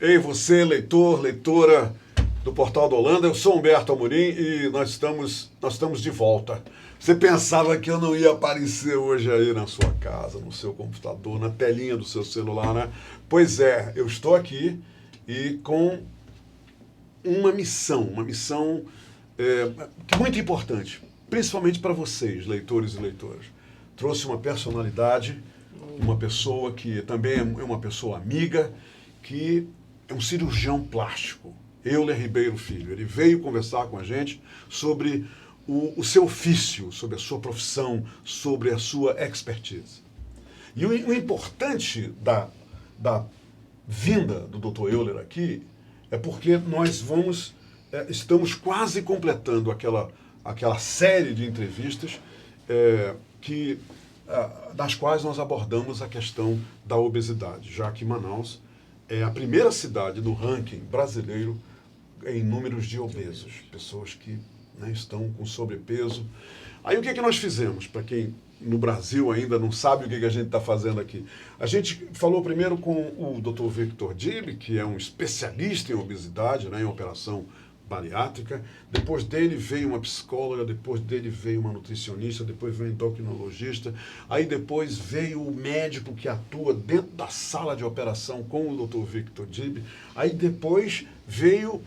Ei, você, leitor, leitora do Portal da Holanda, eu sou Humberto Amorim e nós estamos de volta. Você pensava que eu não ia aparecer hoje aí na sua casa, no seu computador, na telinha do seu celular, né? Pois é, eu estou aqui e com uma missão que é muito importante, principalmente para vocês, leitores e leitoras. Trouxe uma personalidade, uma pessoa que também é uma pessoa amiga, que é um cirurgião plástico, Euler Ribeiro Filho. Ele veio conversar com a gente sobre o seu ofício, sobre a sua profissão, sobre a sua expertise. E o importante da vinda do Dr. Euler aqui é porque estamos quase completando aquela série de entrevistas das quais nós abordamos a questão da obesidade, já que Manaus é a primeira cidade do ranking brasileiro em números de obesos, pessoas que, né, estão com sobrepeso. Aí o que nós fizemos, para quem no Brasil ainda não sabe o que a gente está fazendo aqui? A gente falou primeiro com o Dr. Victor Dib, que é um especialista em obesidade, né, em operação bariátrica. Depois dele veio uma psicóloga, depois dele veio uma nutricionista, depois veio um endocrinologista, aí depois veio o médico que atua dentro da sala de operação com o Dr. Victor Dib, aí depois veio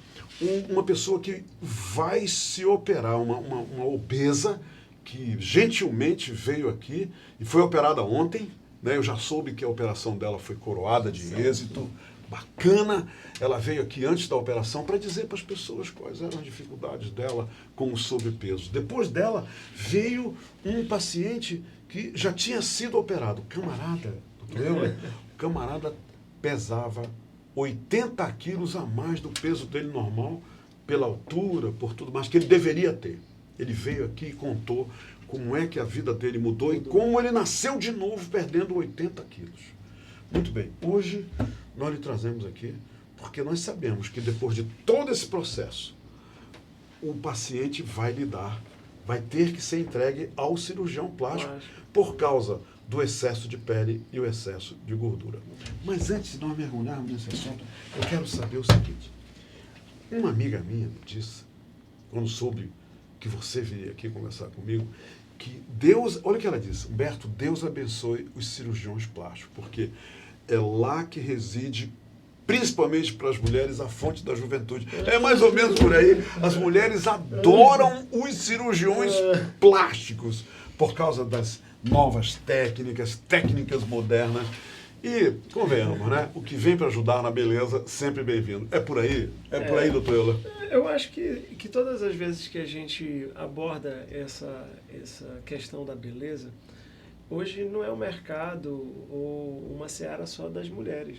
uma pessoa que vai se operar, uma obesa, que gentilmente veio aqui e foi operada ontem, né? Eu já soube que a operação dela foi coroada de êxito, bacana. Ela veio aqui antes da operação para dizer para as pessoas quais eram as dificuldades dela com o sobrepeso. Depois dela veio um paciente que já tinha sido operado. O camarada pesava 80 quilos a mais do peso dele normal, pela altura, por tudo mais que ele deveria ter. Ele veio aqui e contou como é que a vida dele mudou e como ele nasceu de novo perdendo 80 quilos. Muito bem, hoje nós lhe trazemos aqui porque nós sabemos que depois de todo esse processo, o paciente vai ter que ser entregue ao cirurgião plástico por causa do excesso de pele e o excesso de gordura. Mas antes de nós mergulharmos nesse assunto, eu quero saber o seguinte. Uma amiga minha me disse, quando soube que você viria aqui conversar comigo, que Deus, olha o que ela disse, Humberto, Deus abençoe os cirurgiões plásticos, porque é lá que reside, principalmente para as mulheres, a fonte da juventude. É mais ou menos por aí. As mulheres adoram os cirurgiões plásticos por causa das novas técnicas modernas. E, convenhamos, né? O que vem para ajudar na beleza, sempre bem-vindo. É por aí? É por aí, doutor Euler? Eu acho que todas as vezes que a gente aborda essa questão da beleza, hoje não é um mercado ou uma seara só das mulheres.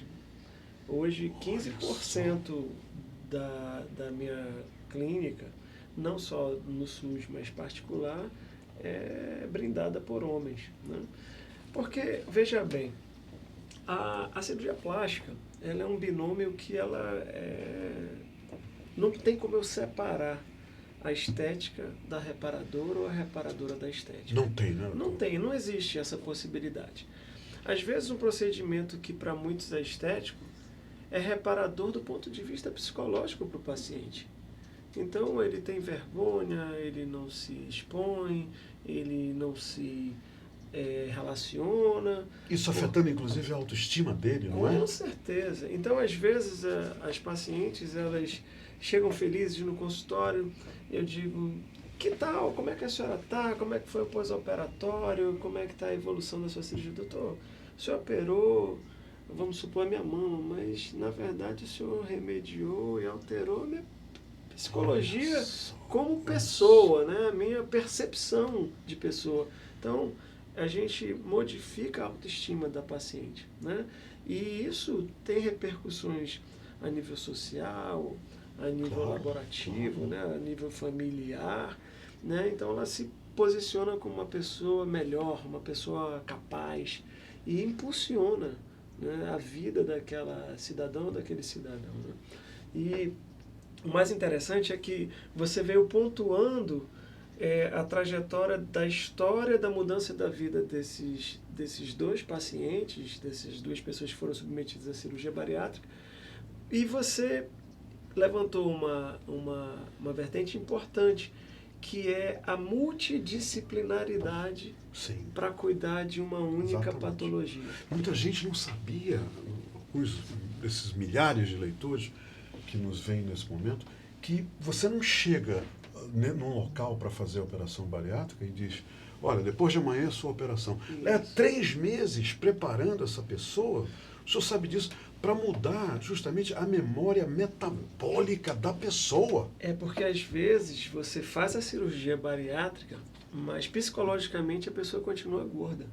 Hoje, 15% da minha clínica, não só no SUS, mas particular, é brindada por homens, né? Porque, veja bem, a cirurgia plástica, ela é um binômio que não tem como eu separar a estética da reparadora ou a reparadora da estética. Não tem, né? Não tem, não existe essa possibilidade. Às vezes um procedimento que para muitos é estético é reparador do ponto de vista psicológico para o paciente. Então ele tem vergonha, ele não se expõe, ele não se relaciona. Isso afetando inclusive a autoestima dele, não é? Com certeza. Então às vezes as pacientes, elas chegam felizes no consultório, eu digo, que tal? Como é que a senhora está? Como é que foi o pós-operatório? Como é que está a evolução da sua cirurgia? Doutor, o senhor operou, vamos supor, a minha mama, mas na verdade o senhor remediou e alterou a minha psicologia como pessoa, né? A minha percepção de pessoa. Então, a gente modifica a autoestima da paciente, né? E isso tem repercussões a nível social, a nível laborativo, né? A nível familiar, né? Então ela se posiciona como uma pessoa melhor, uma pessoa capaz e impulsiona, né, a vida daquela cidadã ou daquele cidadão, né? E o mais interessante é que você veio pontuando a trajetória da história da mudança da vida desses dois pacientes, dessas duas pessoas que foram submetidas à cirurgia bariátrica, E você levantou uma vertente importante, que é a multidisciplinaridade para cuidar de uma única Exatamente. patologia. Muita gente não sabia, alguns desses milhares de leitores que nos veem nesse momento, que você não chega num local para fazer a operação bariátrica e diz, olha, depois de amanhã é a sua operação. É 3 meses preparando essa pessoa, o senhor sabe disso, para mudar justamente a memória metabólica da pessoa. É porque às vezes você faz a cirurgia bariátrica, mas psicologicamente a pessoa continua gorda.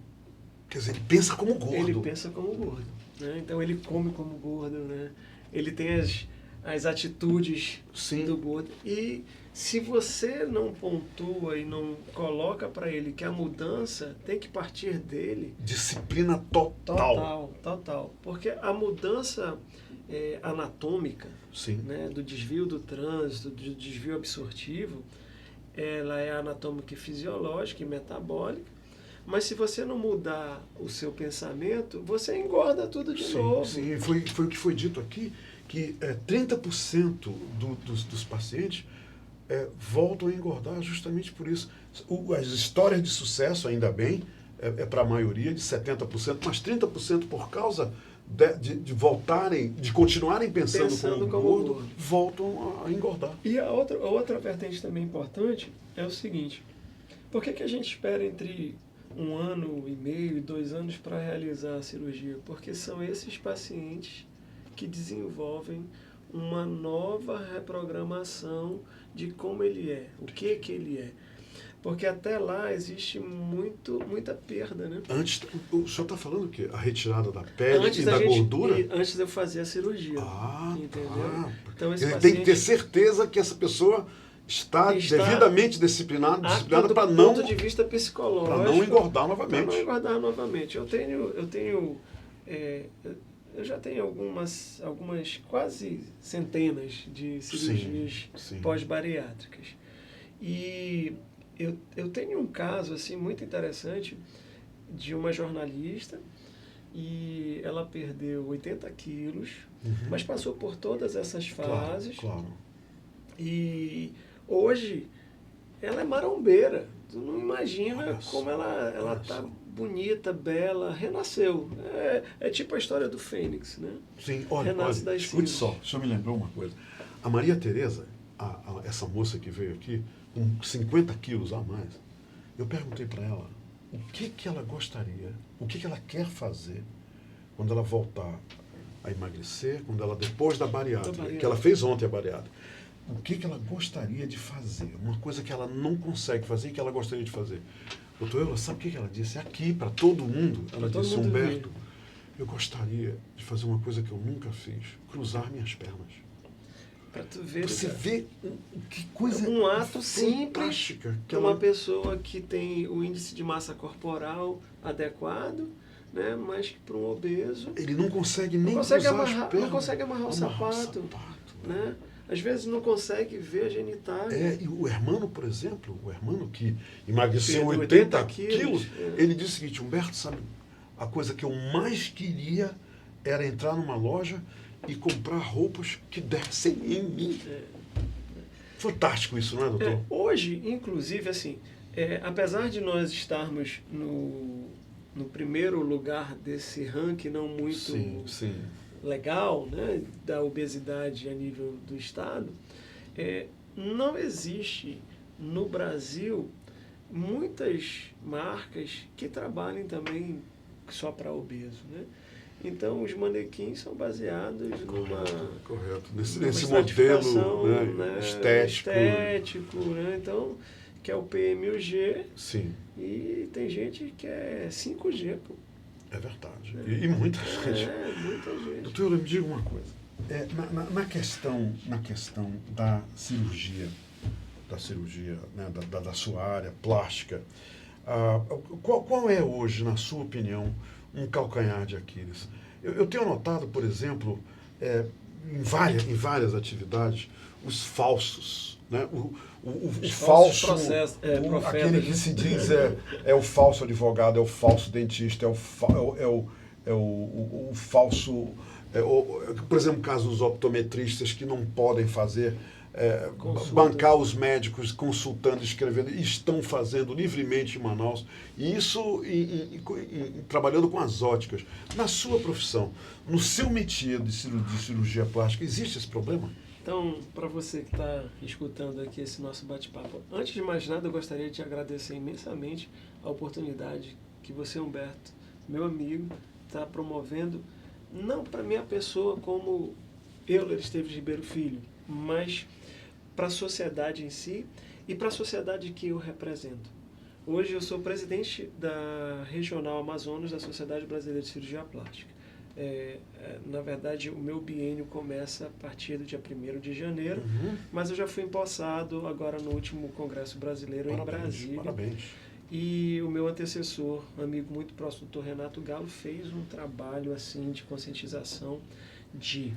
Quer dizer, ele pensa como gordo. Ele pensa como gordo, né? Então ele come como gordo, né? Ele tem as atitudes Sim. do gordo. E se você não pontua e não coloca para ele que a mudança tem que partir dele... Disciplina total. Total. Porque a mudança anatômica, né, do desvio do trânsito, do desvio absortivo, ela é anatômica e fisiológica e metabólica. Mas se você não mudar o seu pensamento, você engorda tudo de novo. Sim, foi o que foi dito aqui, que 30% dos pacientes voltam a engordar justamente por isso. As histórias de sucesso, ainda bem, para a maioria, de 70%, mas 30% por causa de voltarem, de continuarem pensando como gordo, voltam a engordar. E a outra vertente também importante é o seguinte, por que a gente espera entre 1 ano e meio e 2 anos para realizar a cirurgia? Porque são esses pacientes que desenvolvem uma nova reprogramação de como ele é, o que ele é. Porque até lá existe muita perda, né? Antes, o senhor está falando o quê? A retirada da pele e da gordura? Antes de eu fazer a cirurgia. Entendeu? Tá. Então, esse ele paciente tem que ter certeza que essa pessoa está devidamente disciplinada para não... do ponto de vista psicológico. Para não engordar novamente. Para não engordar novamente. Eu já tenho algumas quase centenas de cirurgias pós-bariátricas. E eu tenho um caso assim, muito interessante de uma jornalista, e ela perdeu 80 quilos, mas passou por todas essas fases. Claro. E hoje ela é marombeira. Tu não imagina como ela está bonita, bela, renasceu. É tipo a história do Fênix, né? Sim, olha, escute só, o senhor me lembrou uma coisa. A Maria Tereza, essa moça que veio aqui, com 50 quilos a mais, eu perguntei para ela o que ela gostaria, o que ela quer fazer quando ela voltar a emagrecer, quando ela, depois da bariátrica, que ela fez ontem a bariátrica, o que ela gostaria de fazer, uma coisa que ela não consegue fazer e que ela gostaria de fazer. Doutor Euler, sabe o que ela disse? Aqui, para todo mundo, ela disse, Humberto, eu gostaria de fazer uma coisa que eu nunca fiz, cruzar minhas pernas. Para tu ver, você vê que coisa um ato simples que uma pessoa que tem o índice de massa corporal adequado, né, mas que para um obeso ele não consegue nem cruzar as pernas, não consegue amarrar o sapato, né? Às vezes não consegue ver a genitália. E o Hermano, por exemplo, que emagreceu 80 quilos, ele disse o seguinte, Humberto, sabe, a coisa que eu mais queria era entrar numa loja e comprar roupas que dessem em mim. Fantástico isso, não é, doutor? Hoje, inclusive, assim, apesar de nós estarmos no primeiro lugar desse ranking não muito legal, né, da obesidade a nível do Estado, não existe no Brasil muitas marcas que trabalhem também só para obeso, né? Então, os manequins são baseados nesse modelo, né, estético, né? Então, que é o PMUG. Sim. E tem gente que é 5G, pô. É verdade. E muita gente. Muita gente. Doutor, me diga uma coisa. Na questão da cirurgia, né, da sua área plástica, qual é hoje, na sua opinião, um calcanhar de Aquiles? Eu tenho notado, por exemplo, em várias atividades, os falsos, né? O falso, aquele que se diz é o falso advogado, é o falso dentista, é o falso Por exemplo, caso dos optometristas que não podem fazer, Consulta. bancar os médicos consultando, escrevendo, e estão fazendo livremente em Manaus. E isso trabalhando com as óticas. Na sua profissão, no seu métier de cirurgia plástica, existe esse problema? Então, para você que está escutando aqui esse nosso bate-papo, antes de mais nada, eu gostaria de te agradecer imensamente a oportunidade que você, Humberto, meu amigo, está promovendo, não para minha pessoa como Euler Esteves Ribeiro Filho, mas para a sociedade em si e para a sociedade que eu represento. Hoje eu sou presidente da Regional Amazonas da Sociedade Brasileira de Cirurgia Plástica. Na verdade, o meu biênio começa a partir do dia 1º de janeiro, mas eu já fui empossado agora no último Congresso Brasileiro em Brasília. Parabéns. E o meu antecessor, amigo muito próximo, o Dr. Renato Galo, fez um trabalho assim de conscientização, de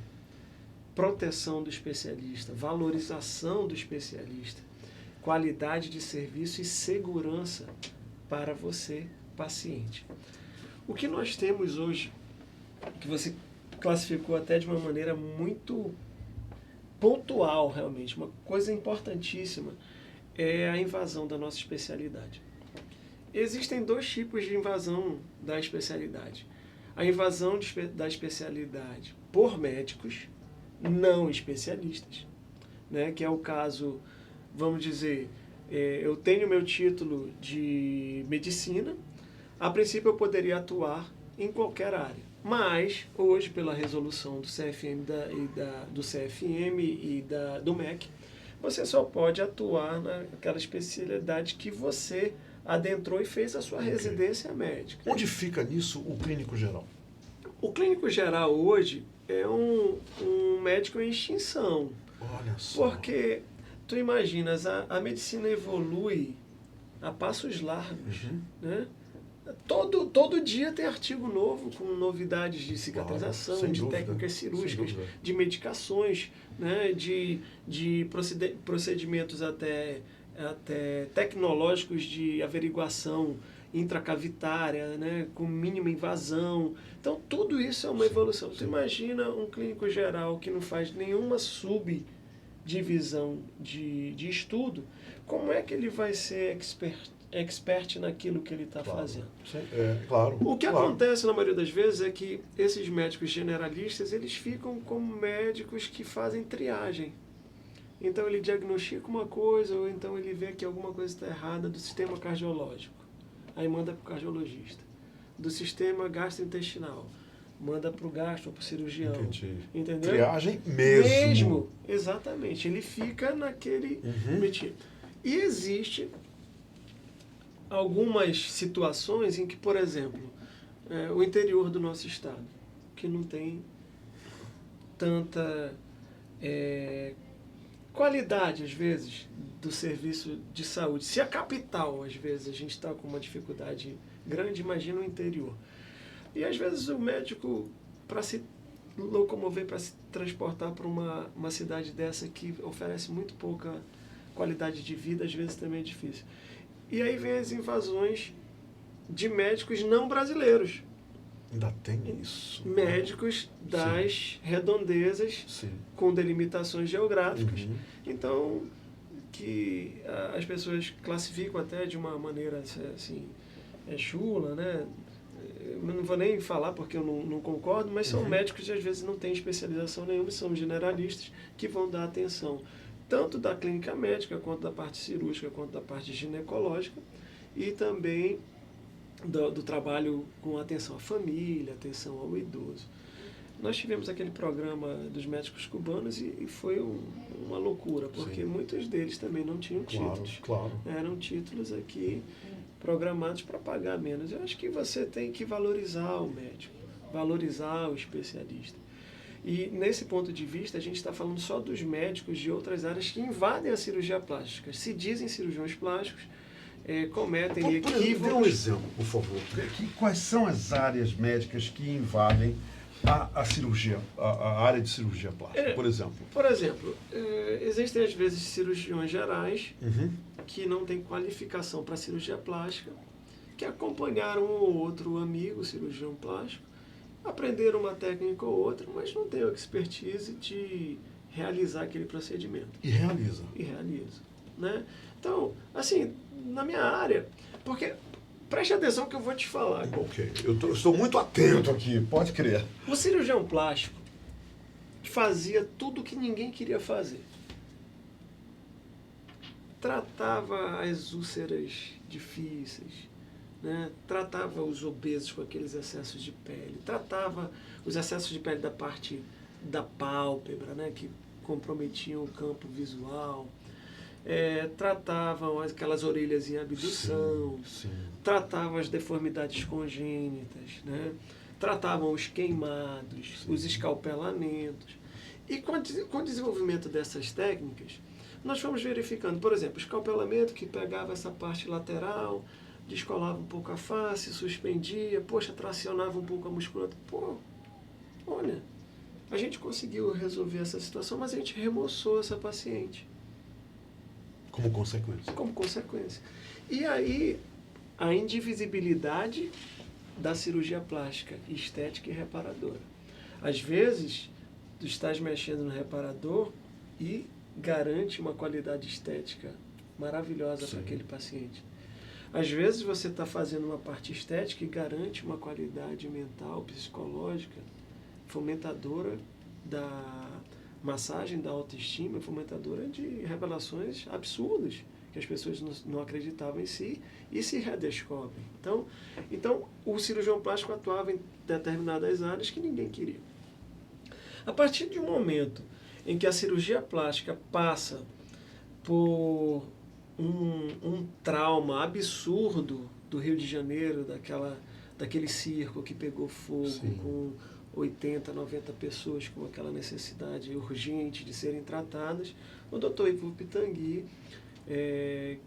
proteção do especialista, valorização do especialista, qualidade de serviço e segurança para você, paciente. O que nós temos hoje, que você classificou até de uma maneira muito pontual, realmente, uma coisa importantíssima, é a invasão da nossa especialidade. Existem 2 tipos de invasão da especialidade. A invasão da especialidade por médicos não especialistas, né? Que é o caso, vamos dizer, eu tenho meu título de medicina, a princípio eu poderia atuar em qualquer área, mas hoje, pela resolução do CFM do MEC, você só pode atuar naquela especialidade que você adentrou e fez a sua residência médica. Onde fica nisso o clínico geral? O clínico geral hoje é um médico em extinção. Olha só. Porque, tu imaginas, a medicina evolui a passos largos, né? Todo dia tem artigo novo com novidades de cicatrização, Claro, sem de dúvida, técnicas cirúrgicas, sem dúvida. de medicações, né? de procedimentos até tecnológicos de averiguação intracavitária, né? Com mínima invasão. Então, tudo isso é uma evolução. Você imagina um clínico geral que não faz nenhuma subdivisão de estudo, como é que ele vai ser expert naquilo que ele está fazendo? Claro. O que acontece na maioria das vezes é que esses médicos generalistas, eles ficam como médicos que fazem triagem. Então ele diagnostica uma coisa, ou então ele vê que alguma coisa está errada do sistema cardiológico. Aí manda para o cardiologista. Do sistema gastrointestinal, manda para o gastro, para o cirurgião. Entendi. Entendeu? Triagem mesmo. Exatamente. Ele fica naquele métier. E existe algumas situações em que, por exemplo, o interior do nosso estado, que não tem tanta qualidade, às vezes, do serviço de saúde. Se a capital, às vezes, a gente está com uma dificuldade grande, imagina o interior. E, às vezes, o médico, para se locomover, para se transportar para uma cidade dessa que oferece muito pouca qualidade de vida, às vezes também é difícil. E aí vem as invasões de médicos não brasileiros. Ainda tem isso. Médicos das redondezas, com delimitações geográficas. Então, que as pessoas classificam até de uma maneira assim, chula, né? Eu não vou nem falar porque eu não concordo, mas são médicos que às vezes não têm especialização nenhuma, são generalistas que vão dar atenção tanto da clínica médica, quanto da parte cirúrgica, quanto da parte ginecológica, e também do trabalho com atenção à família, atenção ao idoso. Nós tivemos aquele programa dos médicos cubanos e foi uma loucura, porque muitos deles também não tinham títulos. Claro. Eram títulos aqui programados para pagar menos. Eu acho que você tem que valorizar o médico, valorizar o especialista. E nesse ponto de vista, a gente está falando só dos médicos de outras áreas que invadem a cirurgia plástica. Se dizem cirurgiões plásticos, cometem equívocos. Dê um exemplo, por favor. Quais são as áreas médicas que invadem a cirurgia, a área de cirurgia plástica, por exemplo? Por exemplo, existem às vezes cirurgiões gerais que não têm qualificação para cirurgia plástica, que acompanharam um ou outro amigo cirurgião plástico aprenderam uma técnica ou outra, mas não têm a expertise de realizar aquele procedimento. E realiza. E realiza, né? Então, assim, na minha área, porque preste atenção que eu vou te falar. Ok, eu estou muito atento aqui, pode crer. O cirurgião plástico fazia tudo que ninguém queria fazer. Tratava as úlceras difíceis, né? Tratava os obesos com aqueles excessos de pele, tratava os excessos de pele da parte da pálpebra, né? Que comprometiam o campo visual, tratavam aquelas orelhas em abdução, Sim. tratavam as deformidades congênitas, né? Tratavam os queimados, os escalpelamentos. E com o desenvolvimento dessas técnicas, nós fomos verificando, por exemplo, o escalpelamento que pegava essa parte lateral, descolava um pouco a face, suspendia, tracionava um pouco a musculatura. Olha, a gente conseguiu resolver essa situação, mas a gente remoçou essa paciente. Como consequência. Como consequência. E aí, a indivisibilidade da cirurgia plástica, estética e reparadora. Às vezes, tu estás mexendo no reparador e garante uma qualidade estética maravilhosa para aquele paciente. Às vezes você está fazendo uma parte estética e garante uma qualidade mental, psicológica, fomentadora da massagem, da autoestima, fomentadora de revelações absurdas, que as pessoas não acreditavam em si e se redescobrem. Então, o cirurgião plástico atuava em determinadas áreas que ninguém queria. A partir de um momento em que a cirurgia plástica passa por um trauma absurdo do Rio de Janeiro, daquele circo que pegou fogo, sim, com 80, 90 pessoas com aquela necessidade urgente de serem tratadas, o Dr. Ivo Pitangui,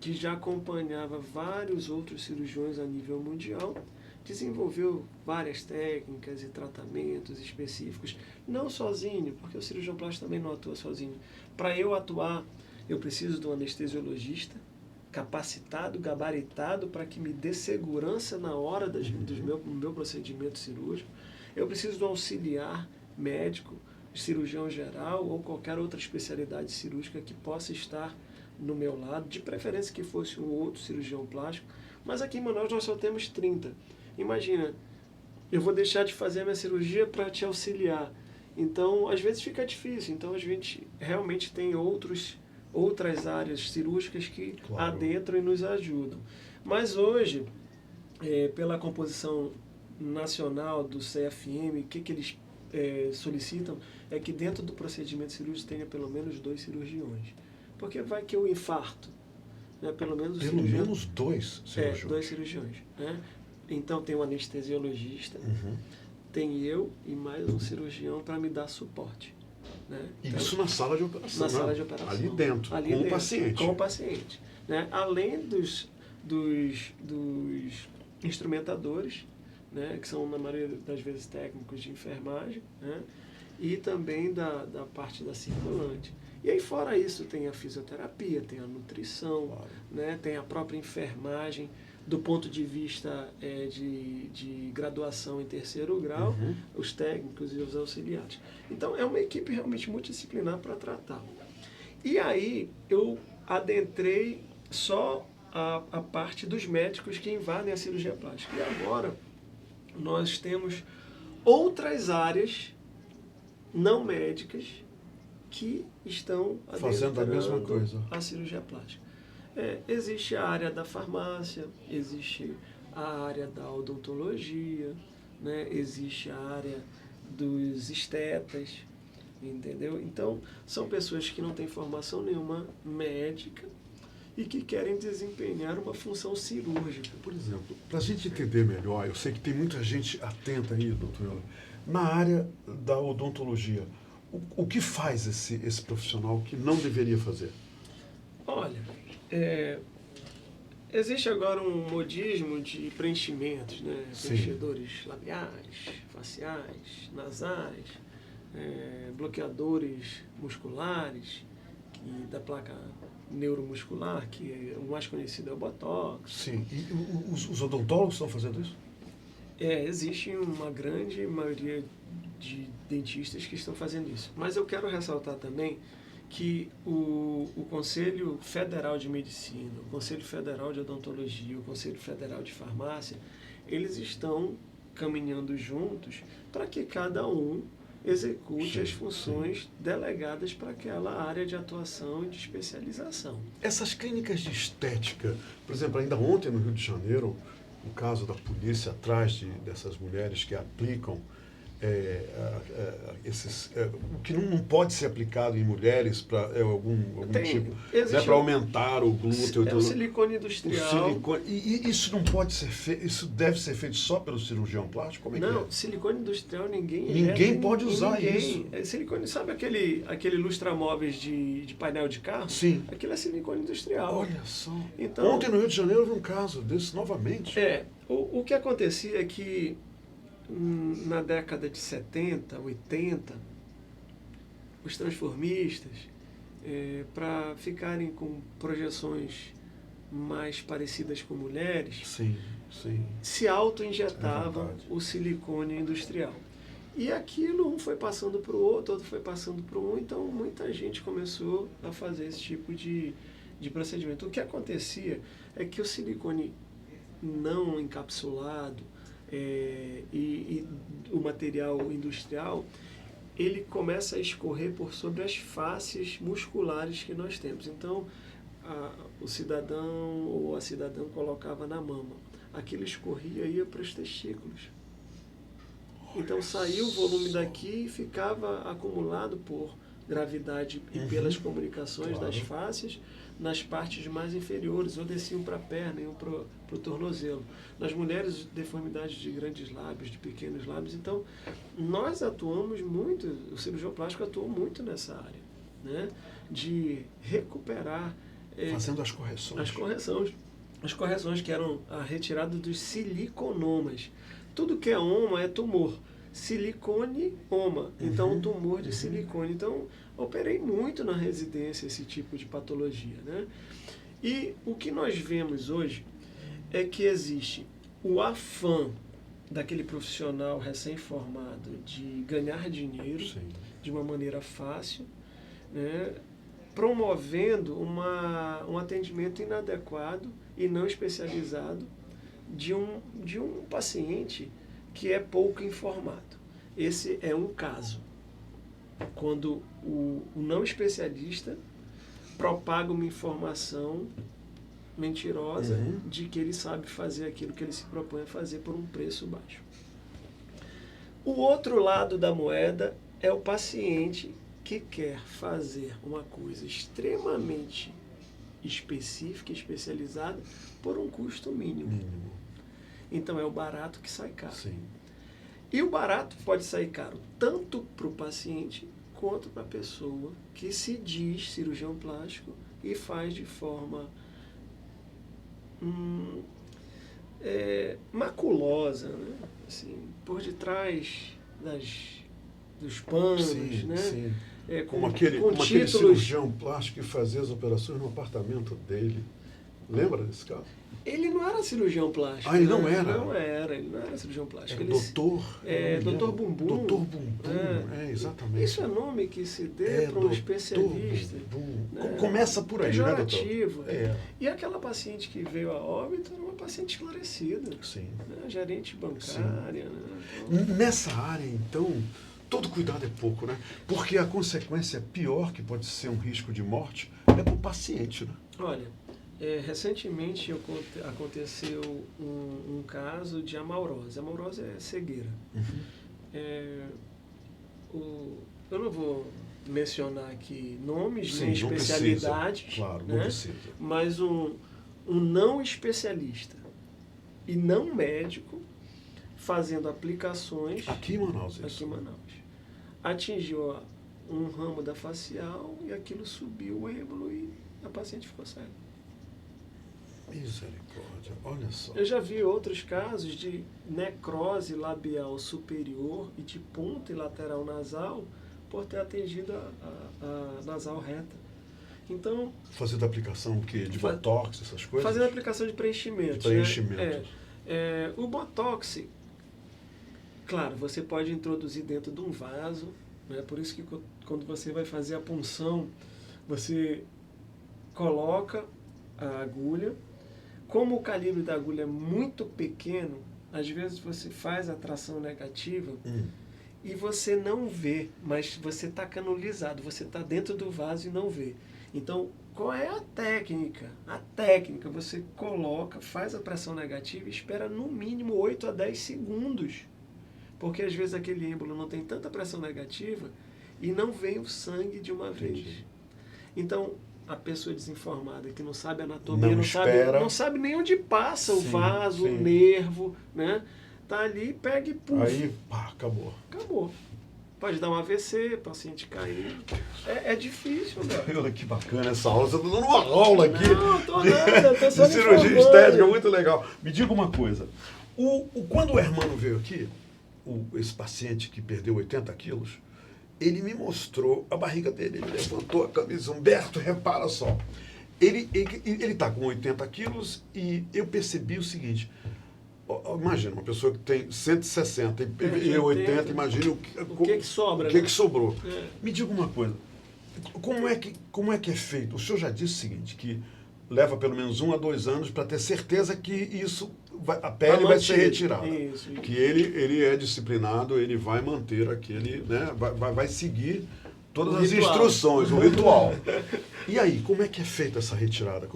que já acompanhava vários outros cirurgiões a nível mundial, desenvolveu várias técnicas e tratamentos específicos, não sozinho, porque o cirurgião plástico também não atua sozinho. Para eu atuar, eu preciso de um anestesiologista capacitado, gabaritado, para que me dê segurança na hora do meu procedimento cirúrgico. Eu preciso de um auxiliar médico, cirurgião geral ou qualquer outra especialidade cirúrgica que possa estar no meu lado, de preferência que fosse um outro cirurgião plástico, mas aqui em Manaus nós só temos 30. Imagina, eu vou deixar de fazer a minha cirurgia para te auxiliar. Então, às vezes fica difícil. Então, a gente realmente tem outras áreas cirúrgicas que adentram e nos ajudam. Mas hoje, pela composição nacional do CFM, o que eles solicitam é que dentro do procedimento cirúrgico tenha pelo menos 2 cirurgiões. Porque vai que eu infarto. Né? Pelo menos 2 cirurgiões. 2 cirurgiões. Né? Então tem um anestesiologista, tem eu e mais um cirurgião para me dar suporte. Né? Então, isso na sala de operação. Na sala de operação. Ali dentro, com o paciente. Com o paciente. Né? Além dos instrumentadores, né? Que são na maioria das vezes técnicos de enfermagem, né? E também da parte da circulante. E aí fora isso tem a fisioterapia, tem a nutrição, né? Tem a própria enfermagem, do ponto de vista de graduação em 3º grau, os técnicos e os auxiliares. Então, é uma equipe realmente multidisciplinar para tratar. E aí, eu adentrei só a parte dos médicos que invadem a cirurgia plástica. E agora, nós temos outras áreas não médicas que estão fazendo a mesma coisa. A cirurgia plástica. Existe a área da farmácia, existe a área da odontologia, né? Existe a área dos estetas, entendeu? Então, são pessoas que não têm formação nenhuma médica e que querem desempenhar uma função cirúrgica. Por exemplo, para a gente entender melhor, eu sei que tem muita gente atenta aí, doutor Euler, na área da odontologia, o que faz esse profissional que não deveria fazer? Olha, existe agora um modismo de preenchimentos, né? Preenchedores labiais, faciais, nasais, bloqueadores musculares, da placa neuromuscular, que o mais conhecido é o Botox. Sim, e os odontólogos estão fazendo isso? Existe uma grande maioria de dentistas que estão fazendo isso. Mas eu quero ressaltar também que o Conselho Federal de Medicina, o Conselho Federal de Odontologia, o Conselho Federal de Farmácia, eles estão caminhando juntos para que cada um execute as funções delegadas para aquela área de atuação e de especialização. Essas clínicas de estética, por exemplo, ainda ontem no Rio de Janeiro, o caso da polícia atrás dessas mulheres que aplicam o que não pode ser aplicado em mulheres para algum tipo, né, para aumentar o glúteo. É o silicone industrial. E isso não pode ser feito, isso deve ser feito só pelo cirurgião plástico? Como é que é? Silicone industrial ninguém pode usar isso. Silicone, sabe aquele lustramóveis de painel de carro? Sim. Aquilo é silicone industrial. Olha só. Então, ontem no Rio de Janeiro houve um caso desse novamente. O que acontecia é que na década de 70, 80, os transformistas, para ficarem com projeções mais parecidas com mulheres, sim. se auto-injetavam o silicone industrial. E aquilo, um foi passando para o outro foi passando para o então muita gente começou a fazer esse tipo de procedimento. O que acontecia é que o silicone não encapsulado, e o material industrial, ele começa a escorrer por sobre as faces musculares que nós temos. Então, o cidadão ou a cidadã colocava na mama. Aquilo escorria e ia para os testículos. Então, saía o volume daqui e ficava acumulado por gravidade e pelas comunicações das faces nas partes mais inferiores, ou desciam para a perna, iam para o tornozelo. Nas mulheres, deformidades de grandes lábios, de pequenos lábios. Então, nós atuamos muito, o cirurgião plástico atuou muito nessa área, né? De recuperar... fazendo as correções. As correções que eram a retirada dos siliconomas. Tudo que é oma é tumor. Silicone, oma. Então, tumor de silicone. Então, operei muito na residência esse tipo de patologia, né? E o que nós vemos hoje é que existe o afã daquele profissional recém-formado de ganhar dinheiro de uma maneira fácil, né? Promovendo um atendimento inadequado e não especializado de um paciente que é pouco informado. Esse é um caso. Quando o não especialista propaga uma informação mentirosa de que ele sabe fazer aquilo que ele se propõe a fazer por um preço baixo. O outro lado da moeda é o paciente que quer fazer uma coisa extremamente específica, especializada, por um custo mínimo. Então é o barato que sai caro. Sim. E o barato pode sair caro tanto para o paciente quanto para a pessoa que se diz cirurgião plástico e faz de forma maculosa, né? Assim, por detrás dos panos, né? Sim. Com aquele títulos... cirurgião plástico que fazia as operações no apartamento dele. Lembra desse caso? Ele não era cirurgião plástico. Ele não era? Ele não era cirurgião plástico. Doutor Bumbum. Doutor Bumbum, exatamente. Isso é nome que se dê para um especialista. Né? Começa por aí, pejorativo. Né, doutor? E aquela paciente que veio a óbito era uma paciente esclarecida. Sim. Né? Gerente bancária. Né? Então... Nessa área, então, todo cuidado é pouco, né? Porque a consequência pior, que pode ser um risco de morte, é para o paciente, né? Olha... recentemente aconteceu um caso de amaurose. Amaurose é cegueira. Eu não vou mencionar aqui nomes nem especialidades, precisa. Claro, né? não precisa. Mas um não especialista e não médico fazendo aplicações aqui em Manaus. Atingiu um ramo da facial e aquilo subiu o êmbolo e a paciente ficou cega. Misericórdia, olha só. Eu já vi outros casos de necrose labial superior e de ponta e lateral nasal por ter atingido a nasal reta. Então... Fazendo aplicação de botox, essas coisas? Fazendo aplicação de preenchimento. De preenchimento. Né? O botox, Claro, você pode introduzir dentro de um vaso, né? Por isso que quando você vai fazer a punção, você coloca a agulha. Como o calibre da agulha é muito pequeno, às vezes você faz a tração negativa e você não vê, mas você está canulizado, você está dentro do vaso e não vê. Então, qual é a técnica? A técnica, você coloca, faz a pressão negativa e espera no mínimo 8 a 10 segundos. Porque às vezes aquele êmbolo não tem tanta pressão negativa e não vem o sangue de uma vez. Então, a pessoa desinformada que não sabe anatomia, não sabe nem onde passa o vaso, o nervo, né? Tá ali, pega e puf. Aí, pá, acabou. Acabou. Pode dar um AVC, paciente cair. É difícil, velho. Olha que bacana essa aula. Você tá dando uma aula aqui. Não, tô nada, tô só de cirurgia estética, muito legal. Me diga uma coisa. Quando o Hermano veio aqui, esse paciente que perdeu 80 quilos, ele me mostrou a barriga dele. Ele levantou a camisa. Humberto, repara só. Ele está com 80 quilos e eu percebi o seguinte. Imagina, uma pessoa que tem 160 e 80, imagina o que sobra. O que sobrou. Me diga uma coisa. Como é que é feito? O senhor já disse o seguinte, que leva pelo menos 1 a 2 anos para ter certeza que a pele vai ser retirada. Isso. Que ele é disciplinado, ele vai manter aquele, né, vai seguir todas as instruções, o ritual. E aí, como é que é feita essa retirada?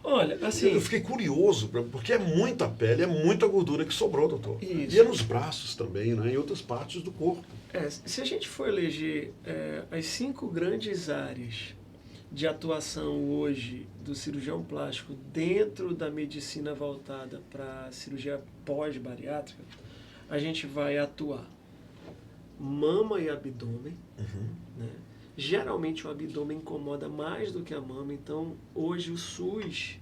Olha, assim... Eu fiquei curioso, porque é muita pele, é muita gordura que sobrou, doutor. Isso. E é nos braços também, né, em outras partes do corpo. Se a gente for eleger as 5 grandes áreas de atuação hoje do cirurgião plástico dentro da medicina voltada para cirurgia pós-bariátrica, a gente vai atuar mama e abdômen, né? Geralmente o abdômen incomoda mais do que a mama, então hoje o SUS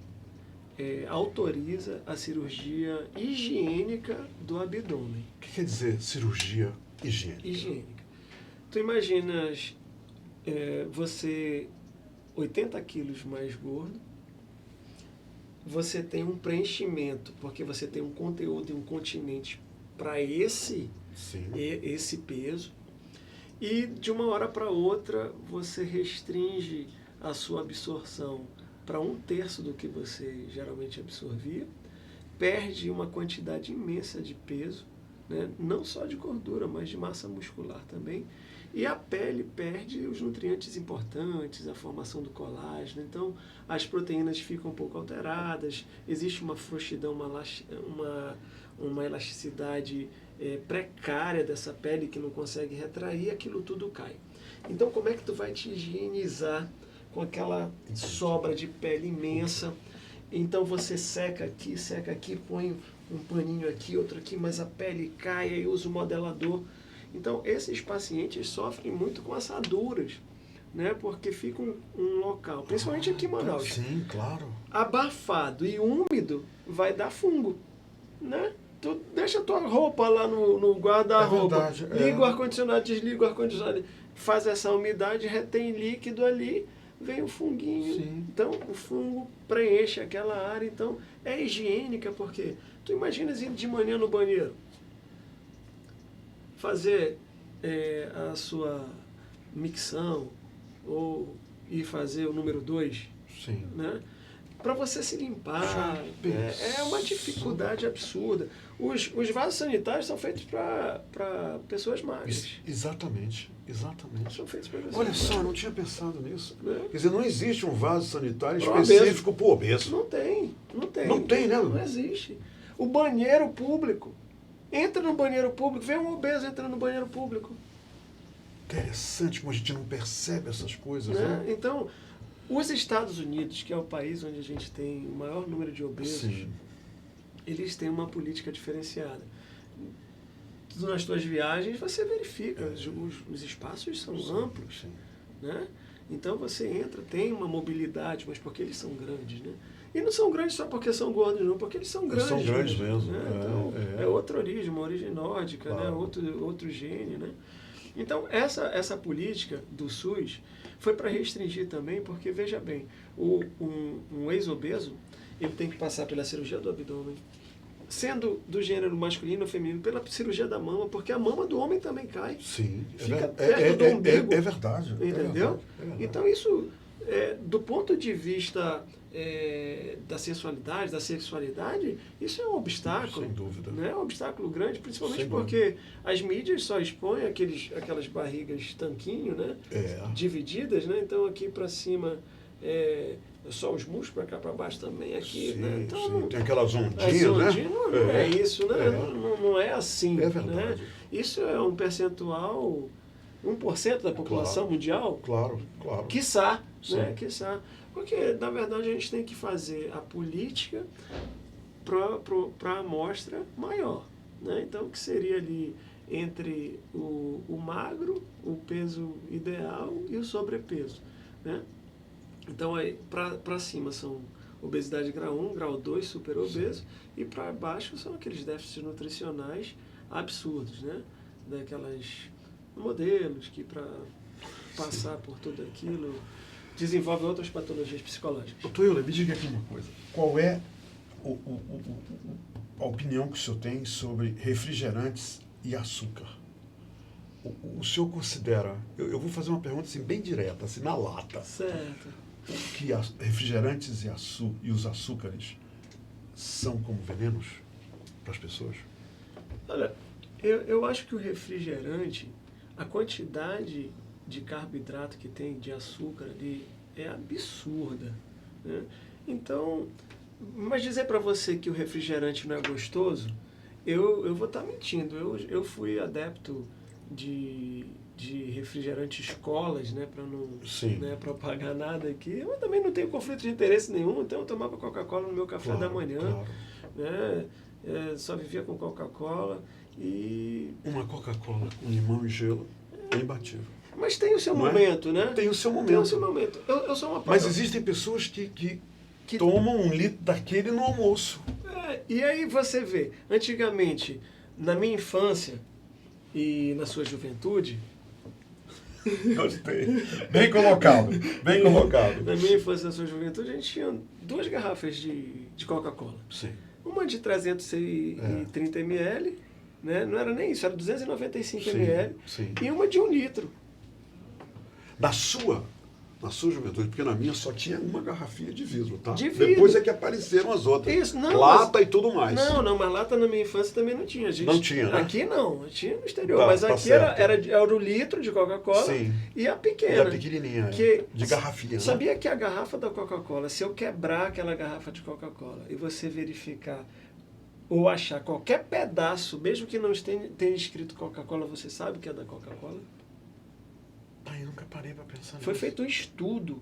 autoriza a cirurgia higiênica do abdômen. O que quer dizer cirurgia higiênica? Higiênica. Tu imaginas você 80 quilos mais gordo, você tem um preenchimento, porque você tem um conteúdo e um continente para esse peso, e de uma hora para outra você restringe a sua absorção para 1/3 do que você geralmente absorvia, perde uma quantidade imensa de peso, né? Não só de gordura, mas de massa muscular também, e a pele perde os nutrientes importantes, a formação do colágeno, então as proteínas ficam um pouco alteradas, existe uma frouxidão, uma elasticidade precária dessa pele que não consegue retrair, aquilo tudo cai. Então como é que tu vai te higienizar com aquela sobra de pele imensa? Então você seca aqui, põe um paninho aqui, outro aqui, mas a pele cai, aí usa o modelador. Então esses pacientes sofrem muito com assaduras, né? Porque fica um local, principalmente aqui em Manaus. Sim, claro. Abafado e úmido vai dar fungo, né? Tu deixa a tua roupa lá no guarda-roupa, liga o ar-condicionado, desliga o ar-condicionado, faz essa umidade, retém líquido ali, vem o funguinho. Sim. Então o fungo preenche aquela área, então é higiênica, porque tu imaginas ir de manhã no banheiro, fazer a sua micção ou ir fazer o número 2, né? Para você se limpar, é uma dificuldade absurda. Os vasos sanitários são feitos para pessoas magras. Exatamente. São feitos para pessoas Olha magras. só, não tinha pensado nisso. Quer dizer, não existe um vaso sanitário específico para o obeso. Não tem. Não tem, né? Não existe. O banheiro público, entra no banheiro público, vê um obeso entrando no banheiro público. Interessante como a gente não percebe essas coisas, né? Então, os Estados Unidos, que é o país onde a gente tem o maior número de obesos, eles têm uma política diferenciada. Nas suas viagens você verifica, os espaços são amplos, né? Então você entra, tem uma mobilidade, mas porque eles são grandes, né? E não são grandes só porque são gordos, não, porque eles são grandes. São grandes mesmo. Né? Então, é outra origem, uma origem nórdica, né? Outro gene, né? Então, essa política do SUS foi para restringir também, porque, veja bem, um ex-obeso, ele tem que passar pela cirurgia do abdômen, sendo do gênero masculino ou feminino, pela cirurgia da mama, porque a mama do homem também cai. Sim, Fica perto do umbigo. É verdade. Entendeu? É verdade. Então isso, do ponto de vista da sensualidade, da sexualidade, isso é um obstáculo. Sem dúvida. Né? É um obstáculo grande, principalmente Sem porque as mídias só expõem aquelas barrigas tanquinho, né? Divididas, né? Então aqui para cima só os músculos, para cá para baixo também, aqui. Sim, né? Então, sim. Tem aquelas ondinhas, as ondinhas, né? não é isso, né? Não é assim. É verdade. Né? Isso é um percentual, 1% da população mundial. Claro. Quiçá, Sim. né? Quiçá. Porque, na verdade, a gente tem que fazer a política para a amostra maior. Né? Então, o que seria ali entre o magro, o peso ideal e o sobrepeso. Né? Então, aí para cima são obesidade grau 1, grau 2, super obeso, e para baixo são aqueles déficits nutricionais absurdos, né? Daquelas modelos que para passar por tudo aquilo desenvolvem outras patologias psicológicas. Doutor Euler, me diga aqui uma coisa. Qual é a opinião que o senhor tem sobre refrigerantes e açúcar? O senhor considera, eu vou fazer uma pergunta assim, bem direta, assim, na lata. Certo. Que refrigerantes e os açúcares são como venenos para as pessoas? Olha, eu acho que o refrigerante, a quantidade de carboidrato que tem, de açúcar ali, é absurda. Né? Então, mas dizer para você que o refrigerante não é gostoso, eu vou estar mentindo. Eu fui adepto de refrigerantes colas, né, para não propagar nada aqui. Eu também não tenho conflito de interesse nenhum, então eu tomava Coca-Cola no meu café da manhã. Claro. Né? Só vivia com Coca-Cola e... Uma Coca-Cola com limão e gelo é imbatível. Mas tem o seu momento, né? Tem o seu momento. Tem o seu momento. Eu sou uma Mas existem pessoas que tomam 1 litro daquele no almoço. E aí você vê, antigamente, na minha infância e na sua juventude... Gostei. Bem colocado. Na minha infância e na sua juventude, a gente tinha 2 garrafas de Coca-Cola. Sim. Uma de 330 ml, né? Não era nem isso, era 295 ml. Sim. E uma de 1 litro. Na sua juventude, porque na minha só tinha uma garrafinha de vidro, tá? De vidro. Depois é que apareceram as outras. Isso, não, lata e tudo mais. Não, mas lata na minha infância também não tinha. Não tinha, né? Aqui não, tinha no exterior. Mas aqui era o litro de Coca-Cola e a pequena. E a pequenininha, de garrafinha. Sabia, né? Que a garrafa da Coca-Cola, se eu quebrar aquela garrafa de Coca-Cola e você verificar ou achar qualquer pedaço, mesmo que não tenha escrito Coca-Cola, você sabe que é da Coca-Cola? Eu nunca parei para pensar nisso. Foi feito um estudo.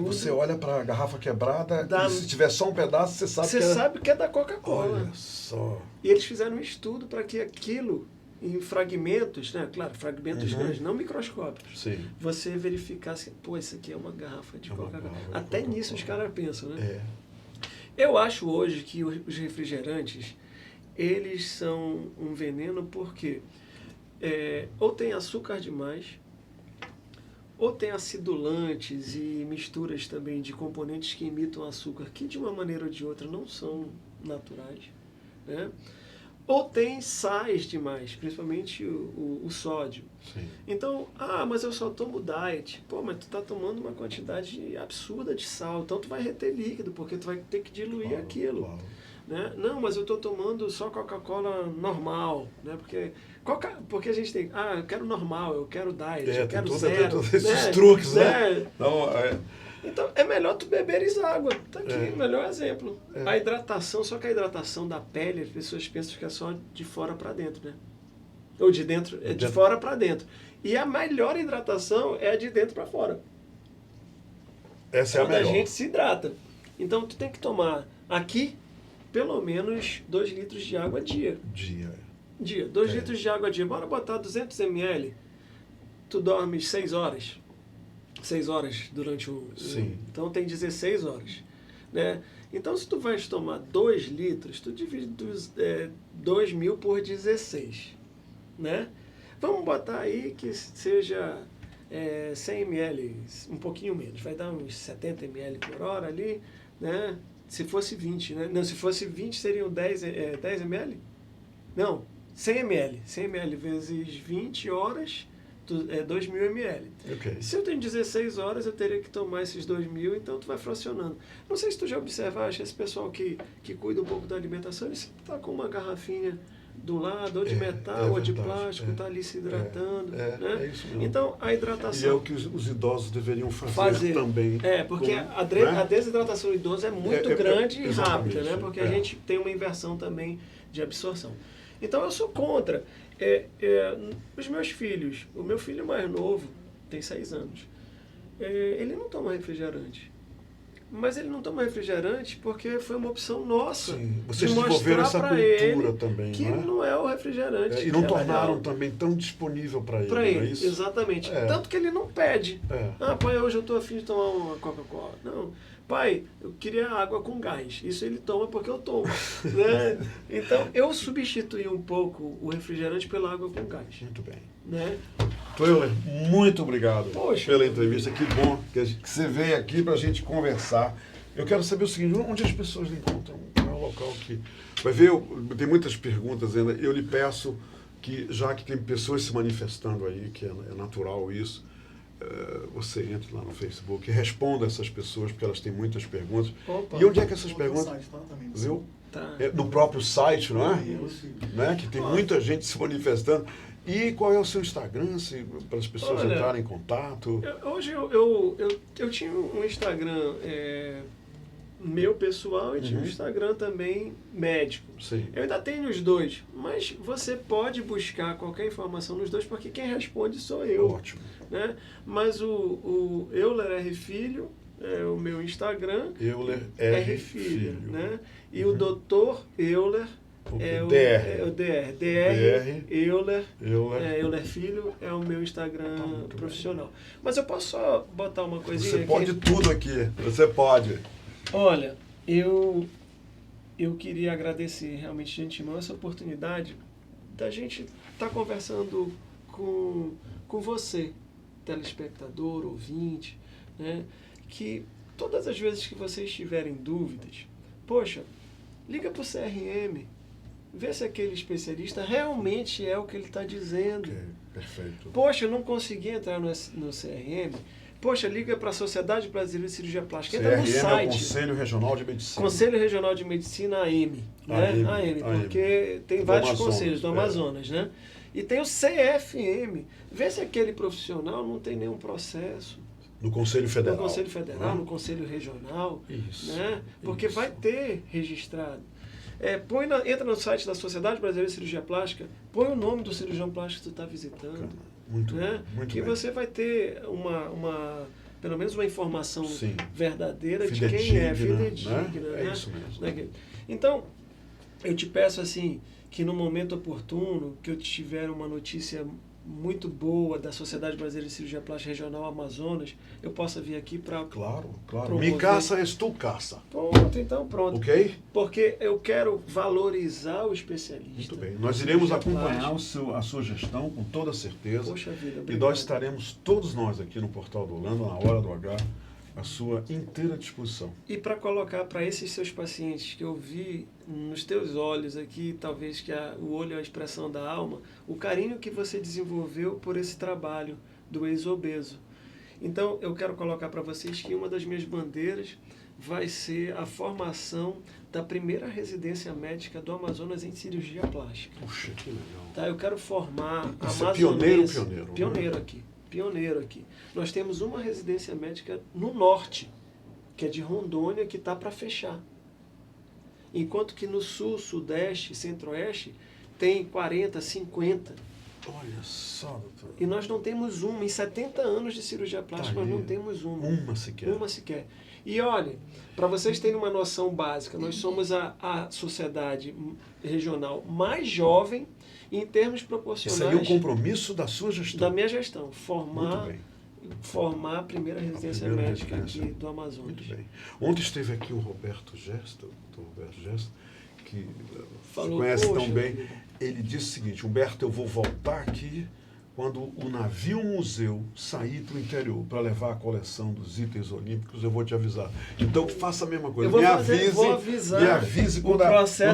Você olha para a garrafa quebrada e se tiver só um pedaço, você sabe que é da Coca-Cola. Olha só. E eles fizeram um estudo para que aquilo, em fragmentos, né? Claro, fragmentos grandes, não microscópicos. Sim. Você verificasse, isso aqui é uma garrafa de Coca-Cola. Até nisso os caras pensam, né? Eu acho hoje que os refrigerantes, eles são um veneno porque ou tem açúcar demais, ou tem acidulantes e misturas também de componentes que imitam açúcar, que de uma maneira ou de outra não são naturais, né? Ou tem sais demais, principalmente o sódio. Sim. Então, mas eu só tomo diet. Mas tu tá tomando uma quantidade absurda de sal, então tu vai reter líquido, porque tu vai ter que diluir aquilo. Claro. Né? Não, mas eu estou tomando só Coca-Cola normal, né? Porque a gente tem, eu quero normal, eu quero diet, eu quero zero. Todos esses truques, né? Então, é melhor tu beberes água. Tá aqui, melhor exemplo. A hidratação, só que a hidratação da pele, as pessoas pensam que é só de fora para dentro, né? Ou de dentro, de fora para dentro. E a melhor hidratação é a de dentro para fora. Essa é a melhor. Quando a gente se hidrata. Então, tu tem que tomar aqui pelo menos 2 litros de água a dia. 2 litros de água a dia. Bora botar 200 ml. Tu dormes 6 horas. 6 horas durante o... Sim. Então tem 16 horas. Né? Então se tu vais tomar 2 litros, tu divide 2.000 por 16. Né? Vamos botar aí que seja 100 ml, um pouquinho menos. Vai dar uns 70 ml por hora ali. Né? Se fosse 20, né? Não, se fosse 20 seriam 10 ml? Não, 100 ml. 100 ml vezes 20 horas, 2.000 ml. Ok. Se eu tenho 16 horas, eu teria que tomar esses 2.000, então tu vai fracionando. Não sei se tu já observaste, esse pessoal que cuida um pouco da alimentação, eles tá com uma garrafinha do lado, ou de metal, ou de plástico, tá ali se hidratando. Né? É isso mesmo. Então, a hidratação... E é o que os idosos deveriam fazer também. Porque a desidratação do idoso é muito grande e rápida, né? Porque a gente tem uma inversão também de absorção. Então, eu sou contra. Os meus filhos, o meu filho mais novo, tem 6 anos, ele não toma refrigerante. Mas ele não toma refrigerante porque foi uma opção nossa. Sim, vocês de desenvolveram essa pra cultura ele também, que né? não é o refrigerante. E não tornaram real. também tão disponível para ele, Para não é ele, isso? exatamente. Tanto que ele não pede. Ah, pai, hoje eu estou afim de tomar uma Coca-Cola. Não. Pai, eu queria água com gás. Isso ele toma porque eu tomo. Né? Então, eu substituí um pouco o refrigerante pela água com gás. Muito bem. Né? Euler, muito obrigado pela entrevista. Que bom que você veio aqui para a gente conversar. Eu quero saber o seguinte, onde as pessoas lhe encontram? Qual é o local que... Vai ver, tem muitas perguntas ainda. Eu lhe peço que, já que tem pessoas se manifestando aí, que é natural isso, você entre lá no Facebook e responda essas pessoas, porque elas têm muitas perguntas. Opa. E onde é que essas perguntas... Viu? Tá. No próprio site, não é? Né? Que tem muita gente se manifestando. E qual é o seu Instagram, para as pessoas entrarem em contato? Hoje eu tinha um Instagram meu pessoal e tinha um Instagram também médico. Sim. Eu ainda tenho os dois, mas você pode buscar qualquer informação nos dois, porque quem responde sou eu. Ótimo. Né? Mas o Euler R. Filho é o meu Instagram. Euler R. Filho. Né? E o Dr. Euler é o DR. Euler Filho é o meu Instagram profissional. Bem. Mas eu posso só botar uma coisinha aqui? Você pode tudo aqui. Você pode. Olha, eu queria agradecer realmente de antemão essa oportunidade da gente estar conversando com você, telespectador, ouvinte, né? Que todas as vezes que vocês tiverem dúvidas, poxa, liga para o CRM, vê se aquele especialista realmente é o que ele está dizendo. Okay, perfeito. Poxa, eu não consegui entrar no CRM. Poxa, liga para a Sociedade Brasileira de Cirurgia Plástica. Entra no site. É o Conselho Regional de Medicina. Conselho Regional de Medicina, AM. Né? AM, porque tem vários conselhos do Amazonas, né? E tem o CFM. Vê se aquele profissional não tem nenhum processo. No Conselho Federal. No Conselho Federal, no Conselho Regional. Isso. Né? Porque vai ter registrado. Entra no site da Sociedade Brasileira de Cirurgia Plástica, põe o nome do cirurgião plástico que tu está visitando. Muito né? bem, muito que bem. Você vai ter pelo menos uma informação verdadeira fidedigna, de quem é, fidedigna. Né? Né? É isso mesmo. Então, eu te peço assim, que no momento oportuno, que eu tiver uma notícia muito boa da Sociedade Brasileira de Cirurgia Plástica Regional Amazonas, eu possa vir aqui para... Claro. Me caça, és tu caça. Pronto. Ok? Porque eu quero valorizar o especialista. Muito bem. Nós iremos acompanhar a sua gestão com toda certeza. Poxa vida, obrigado. E nós estaremos, todos nós aqui no Portal do Orlando, na Hora do H, à sua inteira disposição. E para colocar para esses seus pacientes que eu vi nos teus olhos aqui, talvez que o olho é a expressão da alma, o carinho que você desenvolveu por esse trabalho do ex-obeso. Então, eu quero colocar para vocês que uma das minhas bandeiras vai ser a formação da primeira residência médica do Amazonas em cirurgia plástica. Puxa, que legal. Tá, eu quero formar amazonenses. Pioneiro aqui. Nós temos uma residência médica no norte, que é de Rondônia, que está para fechar. Enquanto que no sul, sudeste, centro-oeste, tem 40, 50. Olha só, doutor. E nós não temos uma. Em 70 anos de cirurgia plástica, nós não temos uma. Uma sequer. Uma sequer. E olha, para vocês terem uma noção básica, nós somos a sociedade regional mais jovem em termos proporcionais. Isso aí é o compromisso da sua gestão. Da minha gestão. Formar a primeira residência médica aqui do Amazonas. Muito bem. Ontem esteve aqui o Roberto Gesta, que você conhece tão bem. Ele disse o seguinte: Humberto, eu vou voltar aqui quando o navio museu sair para o interior para levar a coleção dos itens olímpicos, eu vou te avisar. Então faça a mesma coisa. Vou avisar. Me avise quando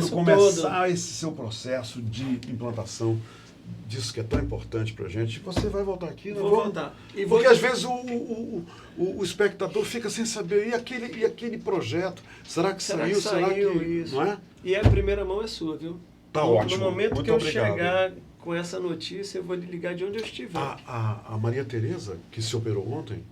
começar esse seu processo de implantação disso que é tão importante para a gente. Você vai voltar aqui, Vou voltar. Porque às vezes o espectador fica sem saber, e aquele projeto? Será que saiu? Isso. Não é? E a primeira mão é sua, viu? Tá ótimo. No momento Muito que eu obrigado. chegar com essa notícia, eu vou lhe ligar de onde eu estiver. A Maria Tereza, que se operou ontem,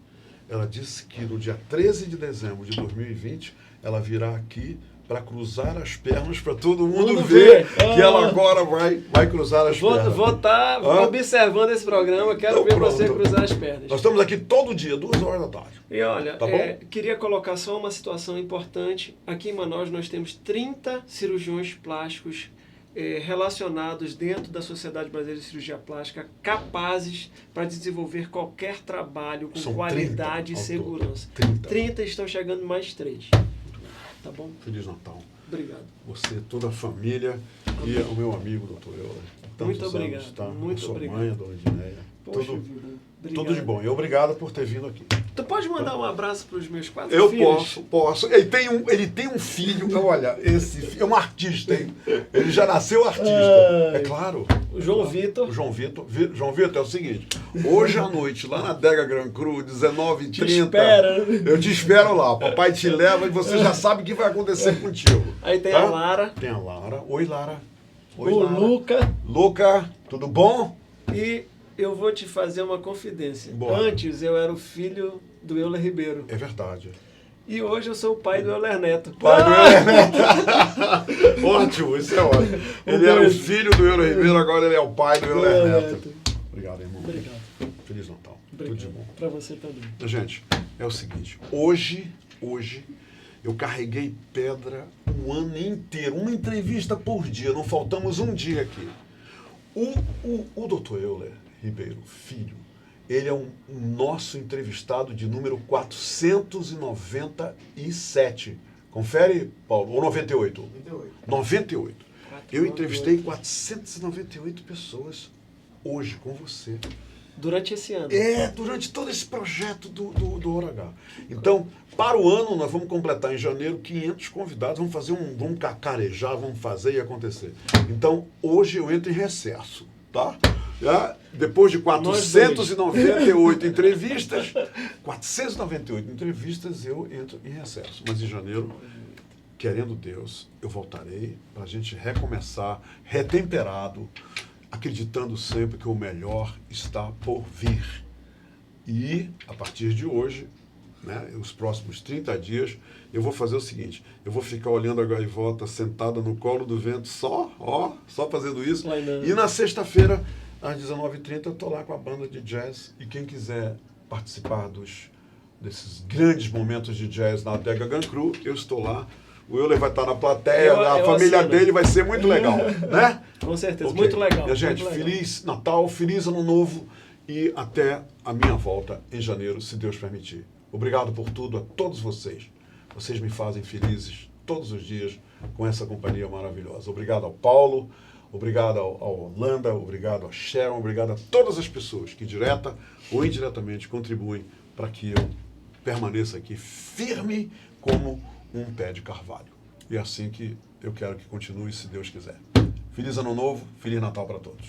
ela disse que no dia 13 de dezembro de 2020, ela virá aqui para cruzar as pernas para todo mundo ver que ela agora vai cruzar as pernas. Vou estar observando esse programa, quero Então, ver pronto. você cruzar as pernas. Nós estamos aqui todo dia, 2h. E olha, Tá bom? queria colocar só uma situação importante. Aqui em Manaus nós temos 30 cirurgiões plásticos relacionados dentro da Sociedade Brasileira de Cirurgia Plástica, capazes para desenvolver qualquer trabalho com São qualidade 30 e segurança. 30. Estão chegando mais 3. Tá bom? Feliz Natal. Obrigado. Você, toda a família e o meu amigo, doutor Euler. Muito obrigado. Tá? Muito a sua obrigado. mãe, a dona Dineia. Poxa vida. Obrigado. Tudo de bom. E obrigado por ter vindo aqui. Tu pode mandar um abraço para os meus 4 Eu filhos? posso. Ele tem um filho, olha, esse filho é um artista, hein? Ele já nasceu artista. É claro. O João Vitor. João Vitor, é o seguinte, hoje à noite, lá na Adega Gran Cru, 19h30, eu te espero lá, papai te leva e você já sabe o que vai acontecer contigo. Aí tem tá? a Lara. Tem a Lara. Oi, Lara. Oi, O Lara. Luca. Luca, tudo bom? E eu vou te fazer uma confidência. Boa. Antes eu era o filho do Euler Ribeiro. É verdade. E hoje eu sou o pai do Euler Neto. Pai do Euler Neto. Ótimo, isso é ótimo. Ele era o filho do Euler Ribeiro, agora ele é o pai do Euler Neto. Obrigado, irmão. Obrigado. Feliz Natal. Obrigado. Tudo de bom. Para você também. Gente, é o seguinte, hoje eu carreguei pedra um ano inteiro, uma entrevista por dia, não faltamos um dia aqui. O doutor Euler Ribeiro Filho, ele é um nosso entrevistado de número 497. Confere, Paulo, ou 98? 98. Eu entrevistei 498 pessoas hoje com você. Durante esse ano. Durante todo esse projeto do Hora H. Então, para o ano, nós vamos completar em janeiro 500 convidados, vamos cacarejar, vamos fazer e acontecer. Então, hoje eu entro em recesso, tá? Depois de 498 entrevistas, eu entro em recesso. Mas em janeiro, querendo Deus, eu voltarei para a gente recomeçar, retemperado, acreditando sempre que o melhor está por vir. E, a partir de hoje, né, os próximos 30 dias, eu vou fazer o seguinte, eu vou ficar olhando a gaivota sentada no colo do vento, só fazendo isso. E na sexta-feira, às 19h30, eu estou lá com a banda de jazz, e quem quiser participar desses grandes momentos de jazz na Adega Gran Cru, eu estou lá. O Euler vai estar na plateia, a família dele vai ser muito legal, né? Com certeza, Okay. muito legal. Minha gente, Feliz Natal, Feliz Ano Novo e até a minha volta em janeiro, se Deus permitir. Obrigado por tudo a todos vocês. Vocês me fazem felizes todos os dias com essa companhia maravilhosa. Obrigado ao Paulo, obrigado ao Holanda, obrigado a Sharon, obrigado a todas as pessoas que direta ou indiretamente contribuem para que eu permaneça aqui firme como um pé de carvalho. E é assim que eu quero que continue, se Deus quiser. Feliz Ano Novo, Feliz Natal para todos.